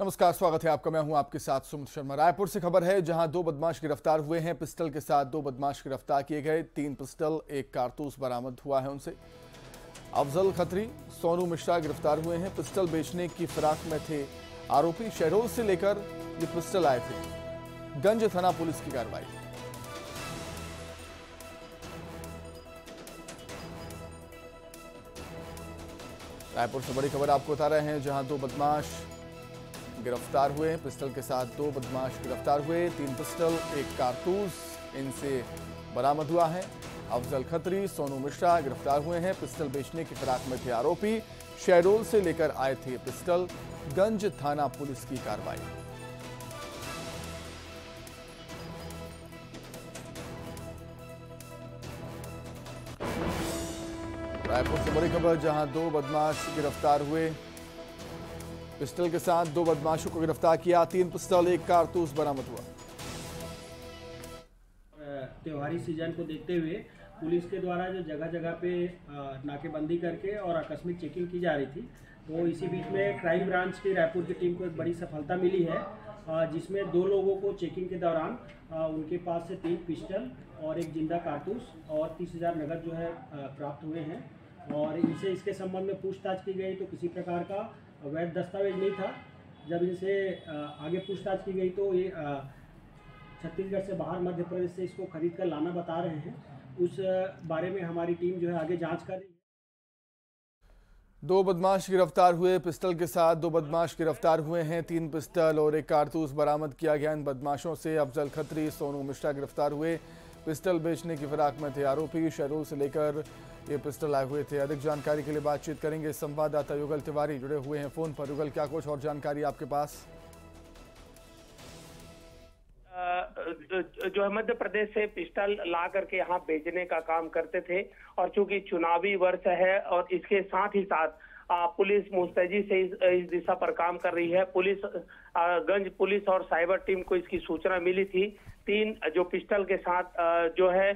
नमस्कार, स्वागत है आपका। मैं हूं आपके साथ सुमित शर्मा। रायपुर से खबर है, जहां 2 बदमाश गिरफ्तार हुए हैं। पिस्टल के साथ 2 बदमाश गिरफ्तार किए गए। 3 पिस्टल, 1 कारतूस बरामद हुआ है उनसे। अफजल खत्री, सोनू मिश्रा गिरफ्तार हुए हैं। पिस्टल बेचने की फिराक में थे आरोपी। शहडोल से लेकर ये पिस्टल आए थे। गंज थाना पुलिस की कार्रवाई। रायपुर से बड़ी खबर आपको बता रहे हैं, जहां 2 बदमाश गिरफ्तार हुए। पिस्टल के साथ 2 बदमाश गिरफ्तार हुए। 3 पिस्टल, 1 कारतूस इनसे बरामद हुआ है। अफजल खत्री, सोनू मिश्रा गिरफ्तार हुए हैं। पिस्टल बेचने की फिराक में थे आरोपी। शहडोल से लेकर आए थे पिस्टल। गंज थाना पुलिस की कार्रवाई। रायपुर से बड़ी खबर, जहां 2 बदमाश गिरफ्तार हुए। पिस्टल के साथ 2 बदमाशों को गिरफ्तार किया। 3 पिस्टल, 1 कारतूस बरामद हुआ। त्योहारी सीजन को देखते हुए पुलिस के द्वारा जो जगह जगह पे नाकेबंदी करके और आकस्मिक चेकिंग की जा रही थी, तो इसी बीच में क्राइम ब्रांच की रायपुर की टीम को एक बड़ी सफलता मिली है, जिसमें 2 लोगों को चेकिंग के दौरान उनके पास से 3 पिस्टल और 1 जिंदा कारतूस और 30,000 नगद जो है प्राप्त हुए हैं। और इनसे इसके संबंध में पूछताछ की गई तो किसी प्रकार का वैध दस्तावेज नहीं था। जब इनसे आगे पूछताछ की गई तो ये छत्तीसगढ़ से बाहर मध्य प्रदेश से इसको खरीद कर लाना बता रहे हैं। उस बारे में हमारी टीम जो है आगे जांच कर रही है। 2 बदमाश गिरफ्तार हुए। पिस्टल के साथ 2 बदमाश गिरफ्तार हुए हैं। 3 पिस्टल और 1 कारतूस बरामद किया गया। इन बदमाशों से अफजल खत्री, सोनू मिश्रा गिरफ्तार हुए। पिस्टल बेचने की फिराक में थे आरोपी। शहडोल से लेकर ये पिस्टल आए हुए थे। अधिक जानकारी के लिए बातचीत करेंगे संवाददाता युगल तिवारी, जुड़े हुए हैं फोन पर। युगल, क्या कुछ और जानकारी आपके पास? जो है मध्य प्रदेश से पिस्टल ला करके यहाँ बेचने का काम करते थे, और चूंकि चुनावी वर्ष है और इसके साथ ही साथ पुलिस मुस्तैदी से इस दिशा पर काम कर रही है। गंज पुलिस और साइबर टीम को इसकी सूचना मिली थी। 3 जो पिस्टल के साथ जो है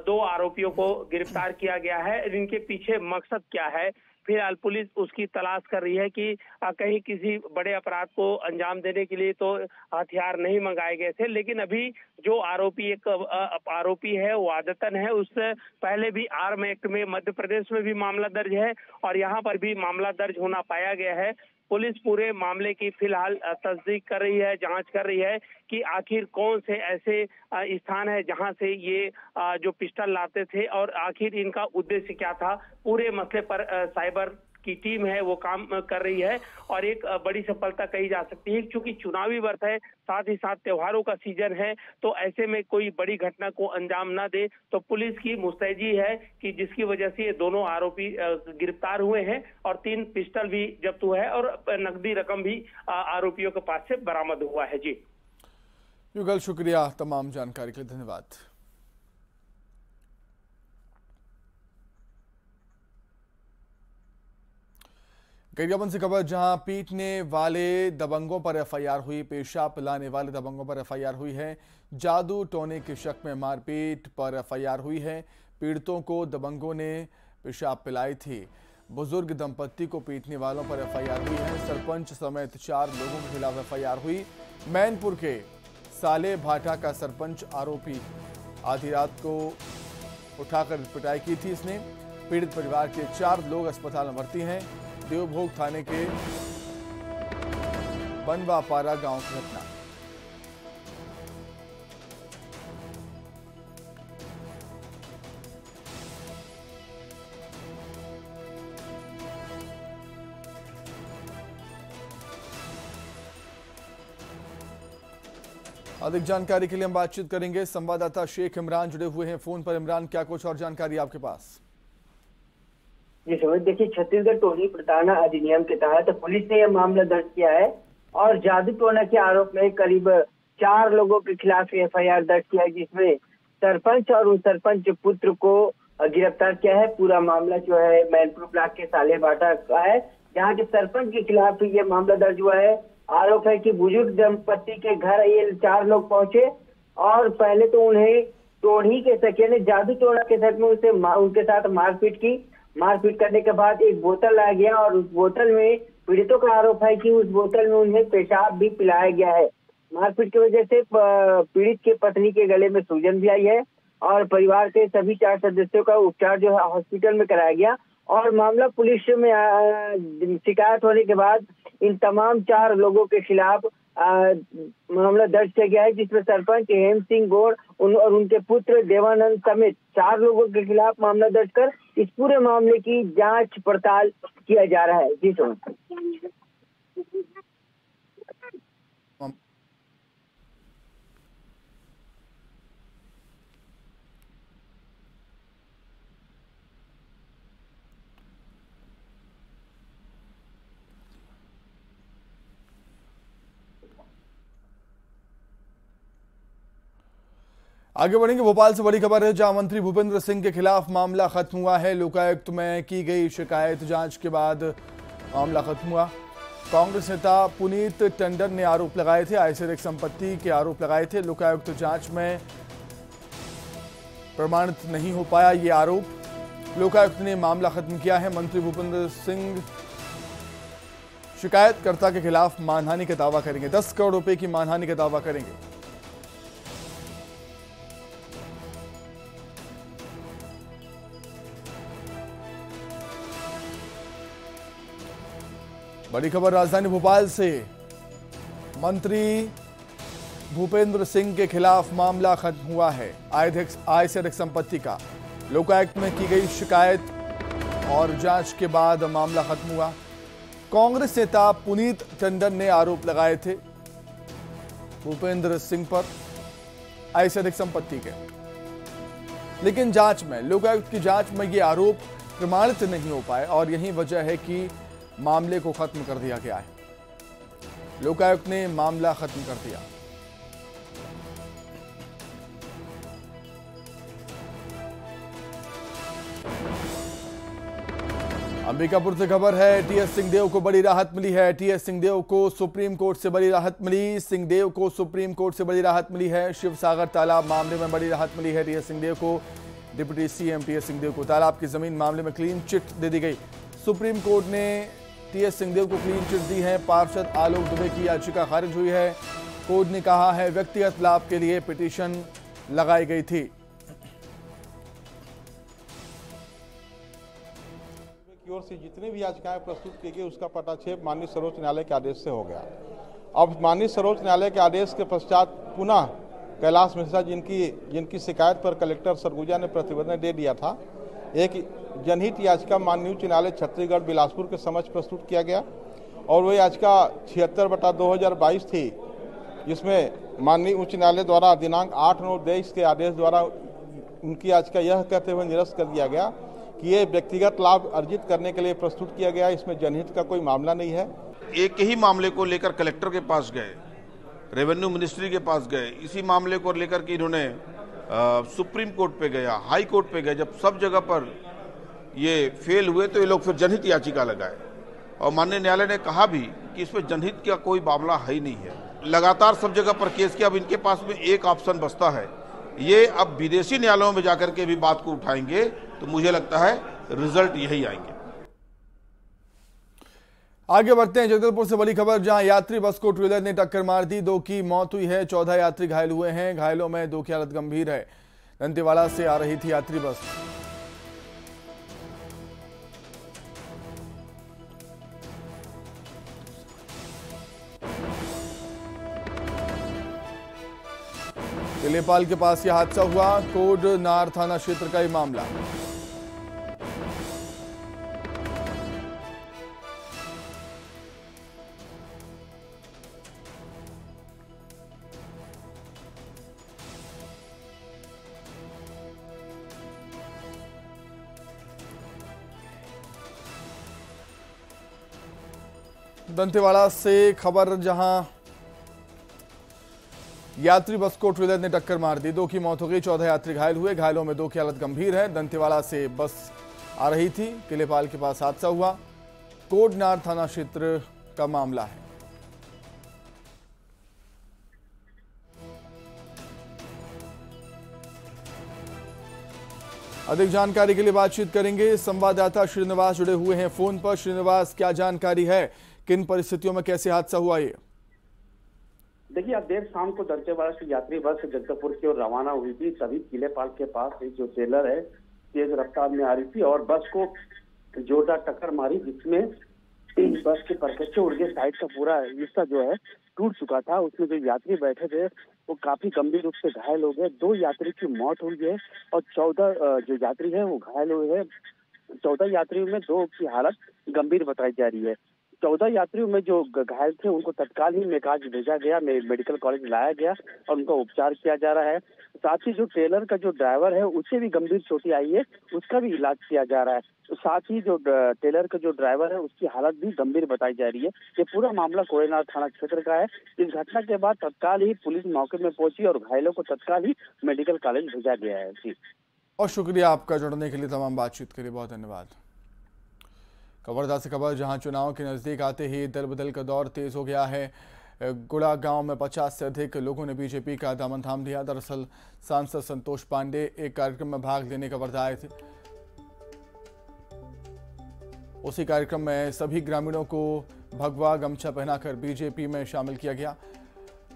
2 आरोपियों को गिरफ्तार किया गया है। इनके पीछे मकसद क्या है, फिलहाल पुलिस उसकी तलाश कर रही है कि कहीं किसी बड़े अपराध को अंजाम देने के लिए तो हथियार नहीं मंगाए गए थे, लेकिन अभी जो आरोपी एक आरोपी है वो आदतन है। उससे पहले भी आर्म एक्ट में मध्य प्रदेश में भी मामला दर्ज है और यहाँ पर भी मामला दर्ज होना पाया गया है। पुलिस पूरे मामले की फिलहाल तस्दीक कर रही है, जांच कर रही है कि आखिर कौन से ऐसे स्थान है जहां से ये जो पिस्टल लाते थे और आखिर इनका उद्देश्य क्या था। पूरे मसले पर साइबर की टीम है वो काम कर रही है और एक बड़ी सफलता कही जा सकती है। क्योंकि चुनावी वर्ष है, साथ ही साथ त्योहारों का सीजन है, तो ऐसे में कोई बड़ी घटना को अंजाम ना दे, तो पुलिस की मुस्तैदी है कि जिसकी वजह से ये दोनों आरोपी गिरफ्तार हुए हैं और 3 पिस्टल भी जब्त हुआ है और नकदी रकम भी आरोपियों के पास से बरामद हुआ है। जी युगल, शुक्रिया तमाम जानकारी के लिए, धन्यवाद। गरियाबंद से खबर, जहां पीटने वाले दबंगों पर एफआईआर हुई। पेशाब पिलाने वाले दबंगों पर एफआईआर हुई है। जादू टोने के शक में मारपीट पर एफआईआर हुई है। पीड़ितों को दबंगों ने पेशाब पिलाई थी। बुजुर्ग दंपत्ति को पीटने वालों पर एफआईआर हुई है। सरपंच समेत 4 लोगों के खिलाफ एफआईआर हुई। मैनपुर के साले भाटा का सरपंच आरोपी, आधी रात को उठाकर पिटाई की थी इसने। पीड़ित परिवार के 4 लोग अस्पताल में भर्ती हैं। देवभोग थाने के बनवापारा गांव की घटना। अधिक जानकारी के लिए हम बातचीत करेंगे संवाददाता शेख इमरान, जुड़े हुए हैं फोन पर। इमरान, क्या कुछ और जानकारी आपके पास? जी समझ, देखिए, छत्तीसगढ़ टोली प्रताड़ना अधिनियम के तहत पुलिस ने यह मामला दर्ज किया है और जादू टोना के आरोप में करीब 4 लोगों के खिलाफ एफआईआर दर्ज किया है, जिसमें सरपंच और उस सरपंच पुत्र को गिरफ्तार किया है। पूरा मामला जो है मैनपुर ब्लॉक के साले भाटा का है, जहाँ के सरपंच के खिलाफ ये मामला दर्ज हुआ है। आरोप है कि बुजुर्ग दंपत्ति के घर ये 4 लोग पहुंचे और पहले तो उन्हें टोढ़ी के सके ने जादू टोना के शक में उनके साथ मारपीट की। मारपीट करने के बाद एक बोतल लाया गया और उस बोतल में पीड़ितों का आरोप है कि उस बोतल में उन्हें पेशाब भी पिलाया गया है। मारपीट की वजह से पीड़ित के पत्नी के गले में सूजन भी आई है और परिवार के सभी 4 सदस्यों का उपचार जो है हॉस्पिटल में कराया गया और मामला पुलिस में शिकायत होने के बाद इन तमाम 4 लोगों के खिलाफ मामला दर्ज किया गया है, जिसमें सरपंच हेम सिंह गौड़ और उनके पुत्र देवानंद समेत 4 लोगों के खिलाफ मामला दर्ज कर इस पूरे मामले की जांच पड़ताल किया जा रहा है। जी सर। आगे बढ़ेंगे। भोपाल से बड़ी खबर है, जहां मंत्री भूपेंद्र सिंह के खिलाफ मामला खत्म हुआ है। लोकायुक्त में की गई शिकायत जांच के बाद मामला खत्म हुआ। कांग्रेस नेता पुनीत टंडन ने आरोप लगाए थे, आयसर संपत्ति के आरोप लगाए थे। लोकायुक्त जांच में प्रमाणित नहीं हो पाया ये आरोप। लोकायुक्त ने मामला खत्म किया है। मंत्री भूपेंद्र सिंह शिकायतकर्ता के खिलाफ मानहानि का दावा करेंगे, 10 करोड़ रुपए की मानहानि का दावा करेंगे। बड़ी खबर राजधानी भोपाल से, मंत्री भूपेंद्र सिंह के खिलाफ मामला खत्म हुआ है आय से अधिक संपत्ति का। लोकायुक्त में की गई शिकायत और जांच के बाद मामला खत्म हुआ। कांग्रेस नेता पुनीत टंडन ने आरोप लगाए थे भूपेंद्र सिंह पर आय से अधिक संपत्ति के, लेकिन जांच में, लोकायुक्त की जांच में ये आरोप प्रमाणित नहीं हो पाए और यही वजह है कि मामले को खत्म कर दिया गया है। लोकायुक्त ने मामला खत्म कर दिया। अंबिकापुर से खबर है, टीएस सिंहदेव को बड़ी राहत मिली है। टीएस सिंहदेव को सुप्रीम कोर्ट से बड़ी राहत मिली। सिंहदेव को सुप्रीम कोर्ट से बड़ी राहत मिली है। शिवसागर तालाब मामले में बड़ी राहत मिली है टीएस सिंहदेव को। डिप्टी सीएम टीएस सिंहदेव को तालाब की जमीन मामले में क्लीन चिट दे दी गई। सुप्रीम कोर्ट ने टीएस सिंहदेव को क्लीन चिट दी है। पार्षद आलोक दुबे की याचिका खारिज हुई है। कोर्ट ने कहा है व्यक्तिगत लाभ के लिए पिटीशन लगाई गई थी। की ओर से जितनी भी याचिकाएं प्रस्तुत की गई उसका पटाक्षेप माननीय सर्वोच्च न्यायालय के आदेश से हो गया। अब माननीय सर्वोच्च न्यायालय के आदेश के पश्चात पुनः कैलाश मिश्रा जिनकी शिकायत पर कलेक्टर सरगुजा ने प्रतिवेदन दे दिया था, एक जनहित याचिका माननीय उच्च न्यायालय छत्तीसगढ़ बिलासपुर के समक्ष प्रस्तुत किया गया और वह याचिका 76/2022 थी, जिसमें माननीय उच्च न्यायालय द्वारा दिनांक 8/9/23 के आदेश द्वारा उनकी याचिका यह कहते हुए निरस्त कर दिया गया कि ये व्यक्तिगत लाभ अर्जित करने के लिए प्रस्तुत किया गया, इसमें जनहित का कोई मामला नहीं है। एक ही मामले को लेकर कलेक्टर के पास गए, रेवेन्यू मिनिस्ट्री के पास गए, इसी मामले को लेकर के इन्होंने सुप्रीम कोर्ट पे गया, हाई कोर्ट पे गए। जब सब जगह पर ये फेल हुए तो ये लोग फिर जनहित याचिका लगाए और माननीय न्यायालय ने कहा भी कि इसमें जनहित का कोई मामला है ही नहीं है। लगातार सब जगह पर केस किया। अब इनके पास में एक ऑप्शन बचता है, ये अब विदेशी न्यायालयों में जाकर के भी बात को उठाएंगे तो मुझे लगता है रिजल्ट यही आएंगे। आगे बढ़ते हैं। जगदलपुर से बड़ी खबर, जहां यात्री बस को ट्रेलर ने टक्कर मार दी, 2 की मौत हुई है, 14 यात्री घायल हुए हैं। घायलों में 2 की हालत गंभीर है। दंतेवाड़ा से आ रही थी यात्री बस। किलेपाल के पास यह हादसा हुआ। कोडनार थाना क्षेत्र का यह मामला। दंतेवाड़ा से खबर, जहां यात्री बस को ट्रेलर ने टक्कर मार दी, 2 की मौत हो गई, 14 यात्री घायल हुए। घायलों में 2 की हालत गंभीर है। दंतेवाड़ा से बस आ रही थी, किलेपाल के पास हादसा हुआ। कोडनार थाना क्षेत्र का मामला है। अधिक जानकारी के लिए बातचीत करेंगे। संवाददाता श्रीनिवास जुड़े हुए हैं फोन पर। श्रीनिवास, क्या जानकारी है किन परिस्थितियों में कैसे हादसा हुआ ये? देखिए, आज देर शाम को दंतेवाड़ा से यात्री बस जगदलपुर की ओर रवाना हुई थी। तभी किलेपाल के पास एक जो ट्रेलर है तेज रफ्तार में आ रही थी और बस को जोरदार टक्कर मारी, जिसमें बस के परखच्चे उड़ गए। साइड का पूरा हिस्सा जो है टूट चुका था। उसमें जो यात्री बैठे थे वो काफी गंभीर रूप से घायल हो गए। 2 यात्री की मौत हुई है और 14 जो यात्री है वो घायल हुए हैं। 14 यात्रियों में 2 की हालत गंभीर बताई जा रही है। 14 यात्रियों में जो घायल थे उनको तत्काल ही मेकाज भेजा गया, मेडिकल कॉलेज लाया गया और उनका उपचार किया जा रहा है। साथ ही जो ट्रेलर का जो ड्राइवर है उसे भी गंभीर चोटें आई है, उसका भी इलाज किया जा रहा है। तो साथ ही जो ट्रेलर का जो ड्राइवर है उसकी हालत भी गंभीर बताई जा रही है। ये पूरा मामला कोयनार थाना क्षेत्र का है। इस घटना के बाद तत्काल ही पुलिस मौके में पहुंची और घायलों को तत्काल ही मेडिकल कॉलेज भेजा गया है। जी, और शुक्रिया आपका जुड़ने के लिए, तमाम बातचीत के लिए बहुत धन्यवाद। कवर्धा से खबर, जहां चुनाव के नजदीक आते ही दल बदल का दौर तेज हो गया है। गुड़ा गांव में 50 से अधिक लोगों ने बीजेपी का दामन थाम लिया। दरअसल सांसद संतोष पांडे एक कार्यक्रम में भाग लेने कवर्धा आए थे। उसी कार्यक्रम में सभी ग्रामीणों को भगवा गमछा पहनाकर बीजेपी में शामिल किया गया।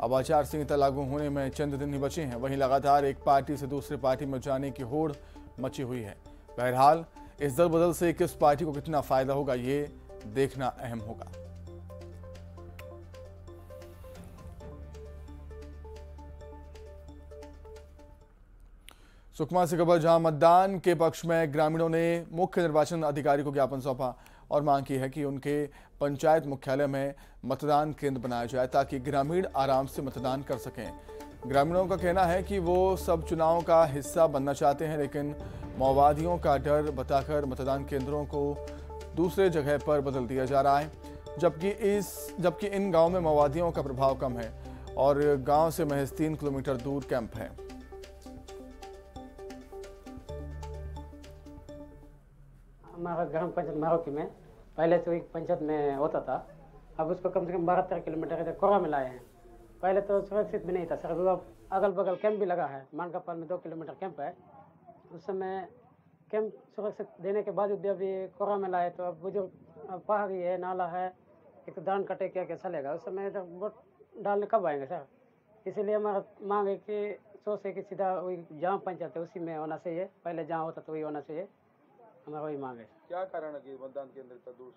अब आचार संहिता लागू होने में चंद दिन ही बचे हैं। वहीं लगातार एक पार्टी से दूसरी पार्टी में जाने की होड़ मची हुई है। बहरहाल इस दल बदल से किस पार्टी को कितना फायदा होगा, ये देखना अहम होगा। सुकमा से खबर, जहां मतदान के पक्ष में ग्रामीणों ने मुख्य निर्वाचन अधिकारी को ज्ञापन सौंपा और मांग की है कि उनके पंचायत मुख्यालय में मतदान केंद्र बनाया जाए ताकि ग्रामीण आराम से मतदान कर सकें। ग्रामीणों का कहना है कि वो सब चुनाव का हिस्सा बनना चाहते हैं, लेकिन माओवादियों का डर बताकर मतदान केंद्रों को दूसरे जगह पर बदल दिया जा रहा है। जबकि इन गांव में माओवादियों का प्रभाव कम है और गांव से महज 3 किलोमीटर दूर कैंप है। हमारा ग्राम पंचायत मारोकी में पहले से एक पंचायत में होता था, अब उसको कम से कम 12-13 किलोमीटर इधर कोरा में लाए हैं। पहले तो सुरक्षित भी नहीं था सर, अगल बगल कैंप भी लगा है। मानकापाल में 2 किलोमीटर कैंप है। उस समय कैंप सुरक्षित देने के बाद भी अभी कोरा में लाए, तो अब बुजुर्ग पहाड़ी है, नाला है, एक तो धान कटे क्या चलेगा। उस समय तो वोट डालने कब आएंगे सर? इसीलिए हमारा मांग है कि सोच है कि सीधा वही जहाँ पंचायत है उसी में होना चाहिए, पहले जहाँ होता तो वही होना चाहिए। हमारा वही मांग है। क्या कारण है कि मतदान केंद्र इतना दूर?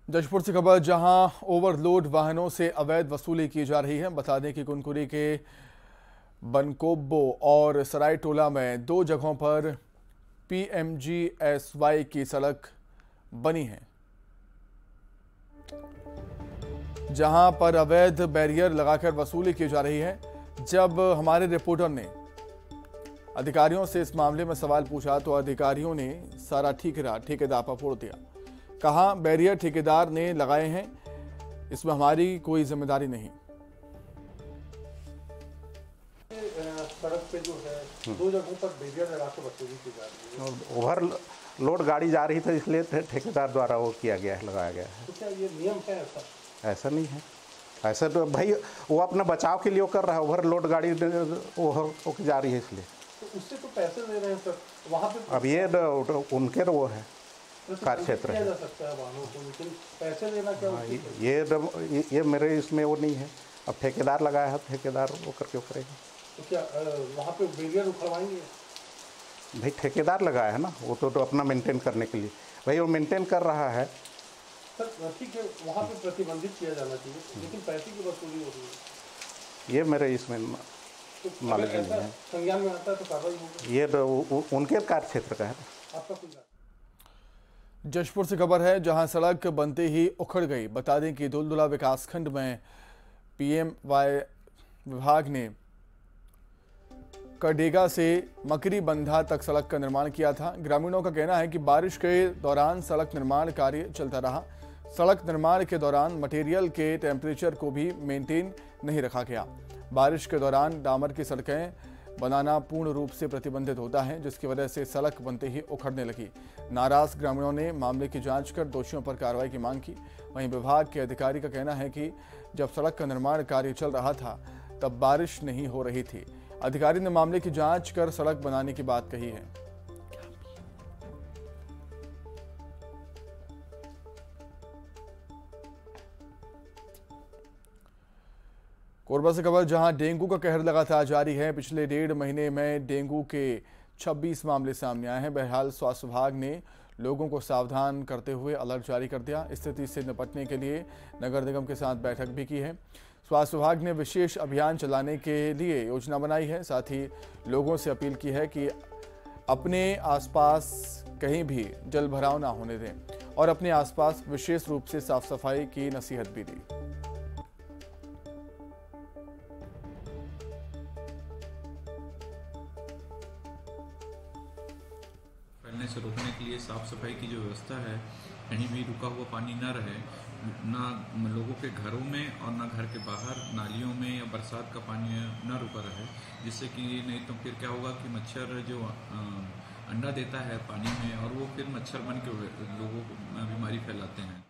जशपुर से खबर, जहां ओवरलोड वाहनों से अवैध वसूली की जा रही है। बता दें कि कुनकुरी के बनकोब्बो और सरायटोला में 2 जगहों पर PMGSY की सड़क बनी है, जहां पर अवैध बैरियर लगाकर वसूली की जा रही है। जब हमारे रिपोर्टर ने अधिकारियों से इस मामले में सवाल पूछा तो अधिकारियों ने सारा ठेकेदार पर फोड़ दिया। कहा बैरियर ठेकेदार ने लगाए हैं, इसमें हमारी कोई जिम्मेदारी नहीं। सड़क पे जो है 2 जगहों पर बैरियर लगा के वसूली की जा रही है। ओवरलोड गाड़ी जा रही थी, इसलिए ठेकेदार द्वारा वो किया गया है, लगाया गया है। तो क्या ये नियम है ऐसा? ऐसा नहीं है। ऐसा तो भाई वो अपना बचाव के लिए वो कर रहा है। ओवरलोड गाड़ी वो जा रही है, इसलिए तो उससे तो पैसे दे रहे हैं सर वहाँ पे। अब ये उनके वो है कार्य क्षेत्र है। लेकिन पैसे देना क्या? ये मेरे इसमें वो नहीं है। अब ठेकेदार लगाया है, ठेकेदार वो करके करेगा। तो क्या वहाँ पे बैरियर उखड़वाएंगे? भाई ठेकेदार लगाया है ना, वो तो अपना मेंटेन करने के लिए। भाई वो मेंटेन कर रहा है सर, ठीक है, वहाँ पे प्रतिबंधित किया जाना चाहिए, लेकिन पैसे की वसूली हो रही है। ये मेरे इसमें नॉलेज नहीं है। संज्ञान में आता है तो कार्रवाई होगी। ये तो उनके कार्य क्षेत्र का है। आपका कुछ जशपुर से खबर है, जहां सड़क बनते ही उखड़ गई। बता दें कि दुलदुला विकासखंड में PMY विभाग ने कडेगा से मकरी बंधा तक सड़क का निर्माण किया था। ग्रामीणों का कहना है कि बारिश के दौरान सड़क निर्माण कार्य चलता रहा। सड़क निर्माण के दौरान मटेरियल के टेम्परेचर को भी मेंटेन नहीं रखा गया। बारिश के दौरान डामर की सड़कें बनाना पूर्ण रूप से प्रतिबंधित होता है, जिसकी वजह से सड़क बनते ही उखड़ने लगी। नाराज ग्रामीणों ने मामले की जांच कर दोषियों पर कार्रवाई की मांग की। वहीं विभाग के अधिकारी का कहना है कि जब सड़क का निर्माण कार्य चल रहा था तब बारिश नहीं हो रही थी। अधिकारी ने मामले की जांच कर सड़क बनाने की बात कही है। कोरबा से खबर, जहां डेंगू का कहर लगातार जारी है। पिछले 1.5 महीने में डेंगू के 26 मामले सामने आए हैं। बहरहाल स्वास्थ्य विभाग ने लोगों को सावधान करते हुए अलर्ट जारी कर दिया। स्थिति से निपटने के लिए नगर निगम के साथ बैठक भी की है। स्वास्थ्य विभाग ने विशेष अभियान चलाने के लिए योजना बनाई है। साथ ही लोगों से अपील की है कि अपने आसपास कहीं भी जल भराव ना होने दें और अपने आसपास विशेष रूप से साफ सफाई की नसीहत भी दी। फैलने से रोकने के लिए साफ सफाई की जो व्यवस्था है, कहीं भी रुका हुआ पानी ना रहे, ना लोगों के घरों में और ना घर के बाहर नालियों में या बरसात का पानी ना रुका रहे, जिससे कि नहीं तो फिर क्या होगा कि मच्छर जो अंडा देता है पानी में और वो फिर मच्छर बन के लोगों को बीमारी फैलाते हैं।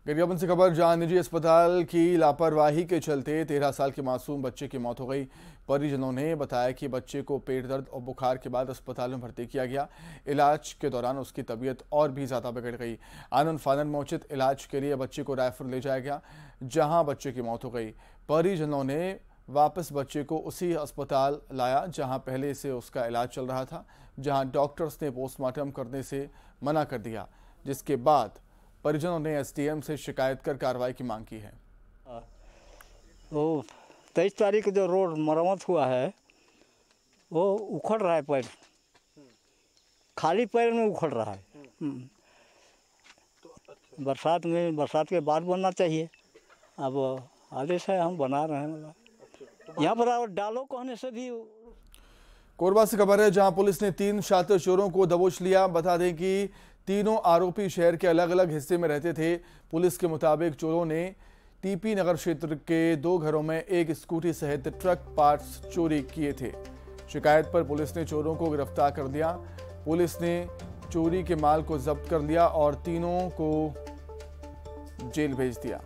गरियाबंद से खबर, जहां निजी अस्पताल की लापरवाही के चलते 13 साल के मासूम बच्चे की मौत हो गई। परिजनों ने बताया कि बच्चे को पेट दर्द और बुखार के बाद अस्पताल में भर्ती किया गया। इलाज के दौरान उसकी तबीयत और भी ज़्यादा बिगड़ गई। आनंद फानन में उचित इलाज के लिए बच्चे को रायपुर ले जाया गया, जहां बच्चे की मौत हो गई। परिजनों ने वापस बच्चे को उसी अस्पताल लाया जहां पहले से उसका इलाज चल रहा था, जहां डॉक्टर्स ने पोस्टमार्टम करने से मना कर दिया, जिसके बाद परिजनों ने एसडीएम से शिकायत कर कार्रवाई की मांग की है। वो 23 तारीख जो रोड मरम्मत हुआ है वो उखड़ रहा है, पैर खाली पैर में उखड़ रहा है। बरसात के बाद बनना चाहिए। अब आदेश है, हम बना रहे हैं। यहाँ पर डालो कहने से भी। कोरबा से खबर है, जहां पुलिस ने 3 शातिर चोरों को दबोच लिया। बता दें कि तीनों आरोपी शहर के अलग अलग हिस्से में रहते थे। पुलिस के मुताबिक चोरों ने टीपी नगर क्षेत्र के 2 घरों में एक स्कूटी सहित ट्रक पार्ट्स चोरी किए थे। शिकायत पर पुलिस ने चोरों को गिरफ्तार कर दिया। पुलिस ने चोरी के माल को जब्त कर लिया और तीनों को जेल भेज दिया।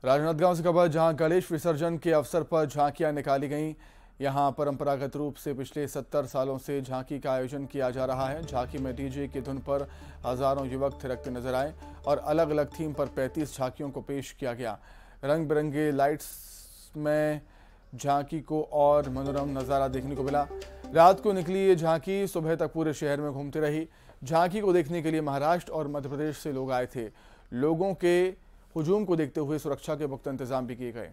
राजनांदगांव से खबर, जहां गणेश विसर्जन के अवसर पर झांकियां निकाली गईं। यहां परंपरागत रूप से पिछले 70 सालों से झांकी का आयोजन किया जा रहा है। झांकी में डीजे की धुन पर हजारों युवक थिरकते नजर आए और अलग अलग थीम पर 35 झांकियों को पेश किया गया। रंग बिरंगे लाइट्स में झांकी को और मनोरम नज़ारा देखने को मिला। रात को निकली ये झांकी सुबह तक पूरे शहर में घूमती रही। झांकी को देखने के लिए महाराष्ट्र और मध्य प्रदेश से लोग आए थे। लोगों के हुजूम को देखते हुए सुरक्षा के पुख्ता इंतजाम भी किए गए।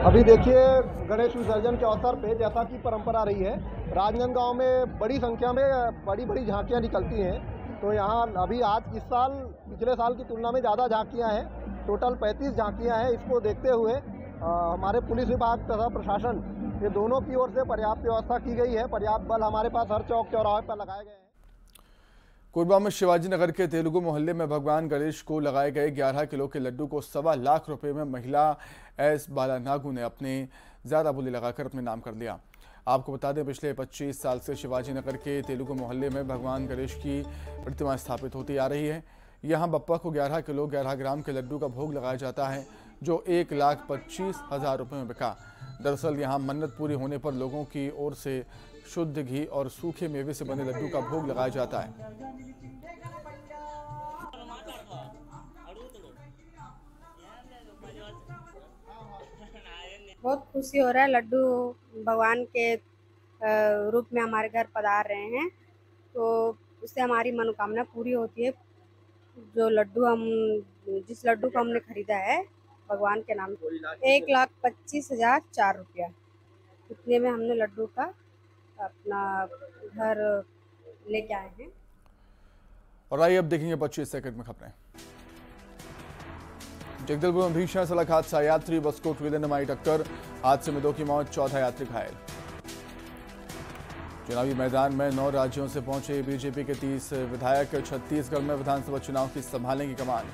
अभी देखिए, गणेश विसर्जन के अवसर पे जैसा कि परंपरा रही है, राजनांदगांव में बड़ी संख्या में बड़ी झांकियां निकलती हैं। तो यहाँ अभी आज इस साल पिछले साल की तुलना में ज़्यादा झांकियां हैं। टोटल 35 झांकियां हैं। इसको देखते हुए हमारे पुलिस विभाग तथा प्रशासन, ये दोनों की ओर से पर्याप्त व्यवस्था की गई है। पर्याप्त बल हमारे पास हर चौक चौराहे पर लगाए गए हैं। कोरबा में शिवाजी नगर के तेलुगु मोहल्ले में भगवान गणेश को लगाए गए 11 किलो के लड्डू को 1.25 लाख रुपए में महिला एस बालानागू ने अपने ज़्यादा बोली लगाकर अपने नाम कर लिया। आपको बता दें, पिछले 25 साल से शिवाजी नगर के तेलुगु मोहल्ले में भगवान गणेश की प्रतिमा स्थापित होती आ रही है। यहाँ बप्पा को 11 किलो 11 ग्राम के लड्डू का भोग लगाया जाता है, जो 1,25,000 रुपये में बिका। दरअसल यहाँ मन्नत पूरी होने पर लोगों की ओर से शुद्ध घी और सूखे मेवे से बने लड्डू का भोग लगाया जाता है। बहुत खुशी हो रहा है। लड्डू भगवान के रूप में हमारे घर पधार रहे हैं, तो उससे हमारी मनोकामना पूरी होती है। जो लड्डू जिस लड्डू को हमने खरीदा है भगवान के नाम, 1,25,004 रुपया, इतने में हमने लड्डू का अपना घर लेके आए हैं। और आइए अब देखेंगे 25 सेकंड में खबरें। जगदलपुर में भीषण सड़क हादसा, यात्री बस को ट्रेलर ने मारी टक्कर। हादसे में 2 की मौत, 14 यात्री घायल। चुनावी मैदान में 9 राज्यों से पहुंचे बीजेपी के 30 विधायक। छत्तीसगढ़ में विधानसभा चुनाव की संभालेंगी कमान।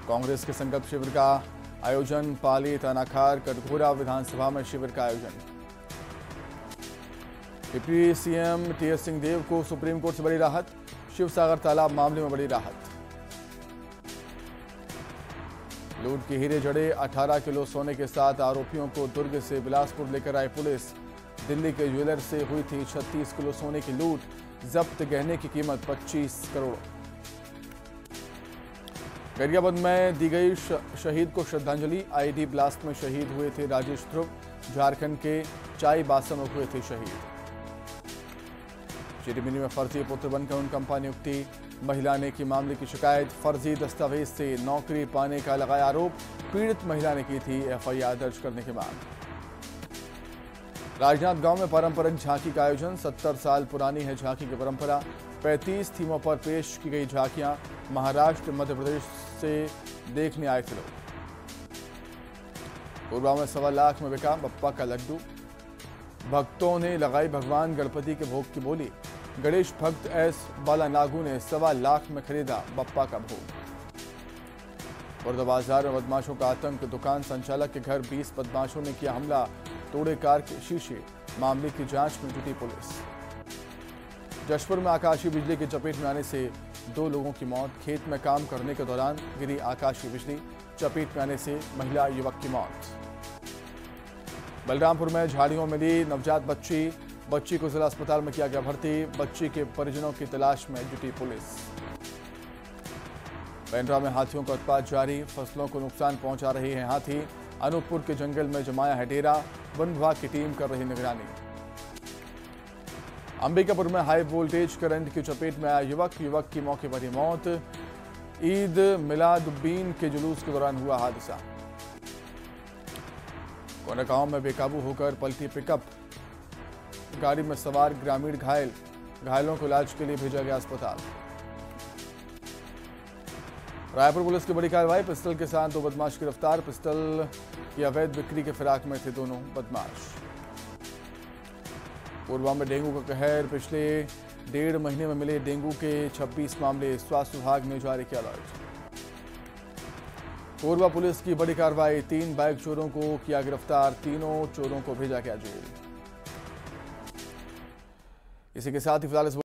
कांग्रेस के संकल्प शिविर का आयोजन, पाली, तानाखार, कटघोरा विधानसभा में शिविर का आयोजन। डिप्टी सीएम टीएस सिंहदेव को सुप्रीम कोर्ट से बड़ी राहत, शिवसागर तालाब मामले में बड़ी राहत। लूट के हीरे जड़े 18 किलो सोने के साथ आरोपियों को दुर्ग से बिलासपुर लेकर आई पुलिस। दिल्ली के ज्वेलर से हुई थी 36 किलो सोने की लूट। जब्त गहने की कीमत 25 करोड़। गरियाबंद में दी गई शहीद को श्रद्धांजलि। आईडी ब्लास्ट में शहीद हुए थे राजेश ध्रुव। झारखंड के चाईबासा में हुए थे शहीद। चिरमिनी में फर्जी पुत्र बनकर उनका कंपनी नियुक्ति। महिला ने की मामले की शिकायत। फर्जी दस्तावेज से नौकरी पाने का लगाया आरोप। पीड़ित महिला ने की थी एफआईआर दर्ज करने की मांग। राजनांदगांव में पारंपरिक झांकी का आयोजन। 70 साल पुरानी है झांकी की परंपरा। 35 थीमों पर पेश की गई झांकियां। महाराष्ट्र मध्य प्रदेश से देखने आए थे लोग। कोरबा में 1.25 लाख में बिका बप्पा का लड्डू। भक्तों ने लगाई भगवान गणपति के भोग की बोली। गणेश भक्त एस बालानागू ने 1.25 लाख में खरीदा बप्पा का भोग। बड़ौदा में बदमाशों का आतंक। दुकान संचालक के घर 20 बदमाशों ने किया हमला। तोड़े कार के शीशे। मामले की जांच में जुटी पुलिस। जशपुर में आकाशीय बिजली की चपेट में आने से 2 लोगों की मौत। खेत में काम करने के दौरान गिरी आकाशीय बिजली। चपेट में आने से महिला युवक की मौत। बलरामपुर में झाड़ियों में मिली नवजात बच्ची को जिला अस्पताल में किया गया भर्ती। बच्ची के परिजनों की तलाश में जुटी पुलिस। पेंड्रा में हाथियों का उत्पात जारी। फसलों को नुकसान पहुंचा रहे हैं हाथी। अनूपपुर के जंगल में जमाया है डेरा। वन विभाग की टीम कर रही निगरानी। अंबिकापुर में हाई वोल्टेज करंट की चपेट में आया युवक की मौके पर ही मौत। ईद मिलादुब्बीन के जुलूस के दौरान हुआ हादसा। कोंडागांव में बेकाबू होकर पलटी पिकअप। गाड़ी में सवार ग्रामीण घायल। घायलों को इलाज के लिए भेजा गया अस्पताल। रायपुर पुलिस की बड़ी कार्रवाई। पिस्टल के साथ 2 बदमाश गिरफ्तार। पिस्टल की अवैध बिक्री के फिराक में थे दोनों बदमाश। कोरबा में डेंगू का कहर। पिछले 1.5 महीने में मिले डेंगू के 26 मामले। स्वास्थ्य विभाग ने जारी किया अलर्ट। कोरबा पुलिस की बड़ी कार्रवाई। 3 बाइक चोरों को किया गिरफ्तार। तीनों चोरों को भेजा गया जेल। इसी के साथ ही फिलहाल